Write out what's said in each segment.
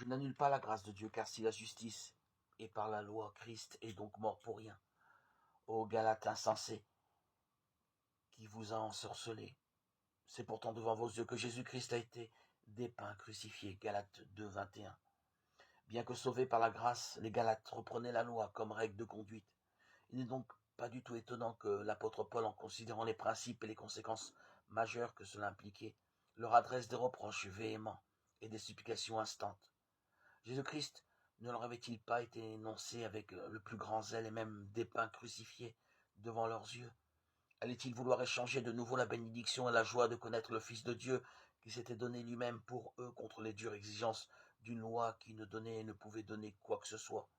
Je n'annule pas la grâce de Dieu, car si la justice est par la loi, Christ est donc mort pour rien. Ô Galates insensés, qui vous a ensorcelé. C'est pourtant devant vos yeux que Jésus-Christ a été dépeint, crucifié. Galates 2, 21. Bien que sauvés par la grâce, les Galates reprenaient la loi comme règle de conduite. Il n'est donc pas du tout étonnant que l'apôtre Paul, en considérant les principes et les conséquences majeures que cela impliquait, leur adresse des reproches véhéments et des supplications instantes. Jésus-Christ ne leur avait-il pas été énoncé avec le plus grand zèle et même dépeint crucifié devant leurs yeux? Allait-il vouloir échanger de nouveau la bénédiction et la joie de connaître le Fils de Dieu qui s'était donné lui-même pour eux contre les dures exigences d'une loi qui ne donnait et ne pouvait donner quoi que ce soit?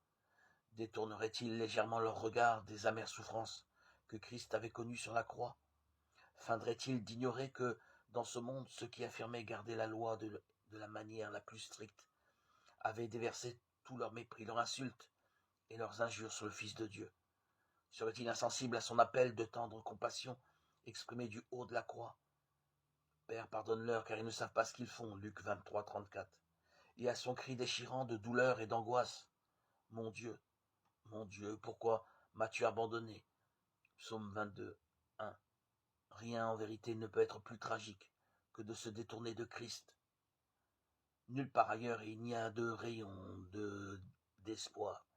Détournerait-il légèrement leur regard des amères souffrances que Christ avait connues sur la croix? Feindrait-il d'ignorer que, dans ce monde, ceux qui affirmaient garder la loi de la manière la plus stricte avaient déversé tout leur mépris, leur insulte et leurs injures sur le Fils de Dieu? Serait-il insensible à son appel de tendre compassion exprimé du haut de la croix? Père, pardonne-leur, car ils ne savent pas ce qu'ils font. Luc 23, 34. Et à son cri déchirant de douleur et d'angoisse, mon Dieu, pourquoi m'as-tu abandonné? Psaume 22, 1. Rien en vérité ne peut être plus tragique que de se détourner de Christ. Nulle part ailleurs il n'y a de rayon d'espoir.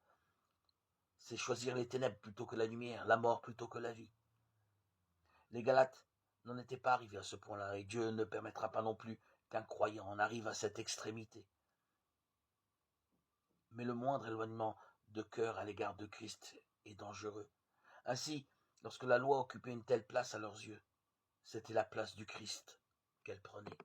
C'est choisir les ténèbres plutôt que la lumière, la mort plutôt que la vie. Les Galates n'en étaient pas arrivés à ce point-là, et Dieu ne permettra pas non plus qu'un croyant en arrive à cette extrémité. Mais le moindre éloignement de cœur à l'égard de Christ est dangereux. Ainsi, lorsque la loi occupait une telle place à leurs yeux, c'était la place du Christ qu'elle prenait.